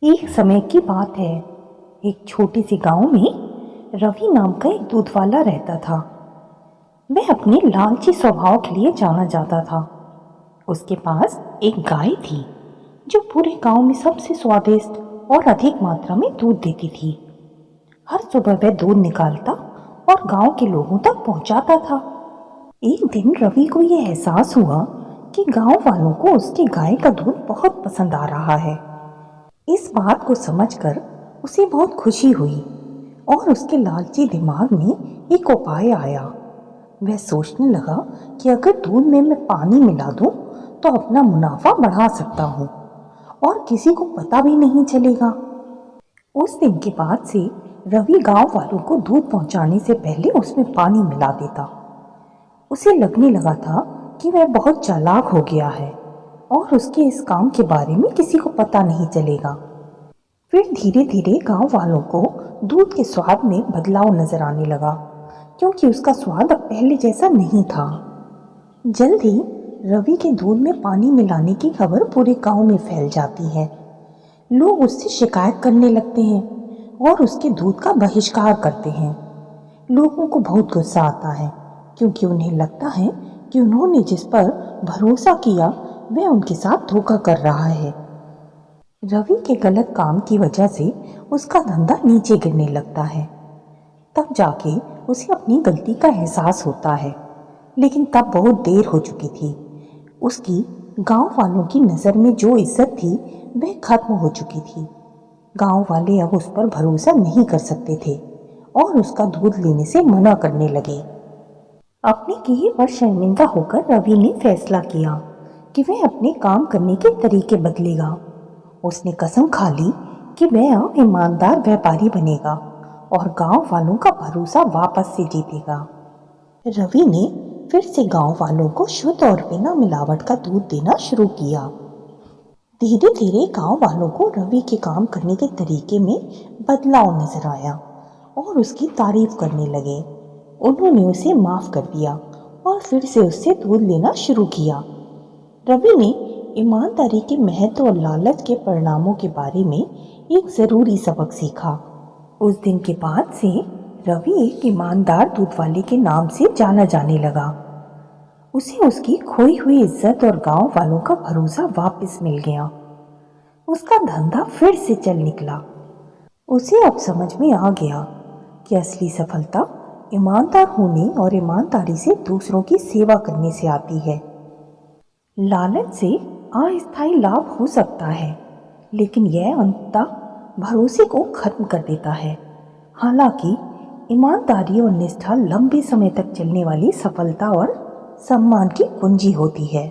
एक समय की बात है। एक छोटी सी गांव में रवि नाम का एक दूध वाला रहता था। वह अपने लालची स्वभाव के लिए जाना जाता था। उसके पास एक गाय थी जो पूरे गांव में सबसे स्वादिष्ट और अधिक मात्रा में दूध देती थी। हर सुबह वह दूध निकालता और गांव के लोगों तक पहुंचाता था। एक दिन रवि को यह एहसास हुआ कि गांव वालों को उसकी गाय का दूध बहुत पसंद आ रहा है। इस बात को समझकर उसे बहुत खुशी हुई और उसके लालची दिमाग में एक उपाय आया। वह सोचने लगा कि अगर दूध में मैं पानी मिला दूं तो अपना मुनाफा बढ़ा सकता हूं और किसी को पता भी नहीं चलेगा। उस दिन के बाद से रवि गांव वालों को दूध पहुंचाने से पहले उसमें पानी मिला देता। उसे लगने लगा था कि वह बहुत चालाक हो गया है और उसके इस काम के बारे में किसी को पता नहीं चलेगा। फिर धीरे धीरे गांव वालों को दूध के स्वाद में बदलाव नजर आने लगा, क्योंकि उसका स्वाद अब पहले जैसा नहीं था। जल्द ही रवि के दूध में पानी मिलाने की खबर पूरे गांव में फैल जाती है। लोग उससे शिकायत करने लगते हैं और उसके दूध का बहिष्कार करते हैं। लोगों को बहुत गुस्सा आता है, क्योंकि उन्हें लगता है कि उन्होंने जिस पर भरोसा किया वह उनके साथ धोखा कर रहा है। रवि के गलत काम की वजह से उसका धंधा नीचे गिरने लगता है। तब जाके उसे अपनी गलती का एहसास होता है, लेकिन तब बहुत देर हो चुकी थी। उसकी गांव वालों की नज़र में जो इज्जत थी वह खत्म हो चुकी थी। गांव वाले अब उस पर भरोसा नहीं कर सकते थे और उसका दूध लेने से मना करने लगे। अपने किए पर शर्मिंदा होकर रवि ने फैसला किया कि वह अपने काम करने के तरीके बदलेगा। उसने कसम खा ली कि वह अब ईमानदार व्यापारी बनेगा और गांव वालों का भरोसा वापस से जीतेगा। रवि ने फिर से गांव वालों को शुद्ध और बिना मिलावट का दूध देना शुरू किया। धीरे धीरे गांव वालों को रवि के काम करने के तरीके में बदलाव नजर आया और उसकी तारीफ करने लगे। उन्होंने उसे माफ कर दिया और फिर से उससे दूध लेना शुरू किया। रवि ने ईमानदारी के महत्व और लालच के परिणामों के बारे में एक जरूरी सबक सीखा। उस दिन के बाद से रवि एक ईमानदार दूध वाले के नाम से जाना जाने लगा। उसे उसकी खोई हुई इज्जत और गांव वालों का भरोसा वापस मिल गया। उसका धंधा फिर से चल निकला। उसे अब समझ में आ गया कि असली सफलता ईमानदार होने और ईमानदारी से दूसरों की सेवा करने से आती है। लालच से अस्थायी लाभ हो सकता है, लेकिन यह अंततः भरोसे को खत्म कर देता है। हालांकि ईमानदारी और निष्ठा लंबे समय तक चलने वाली सफलता और सम्मान की कुंजी होती है।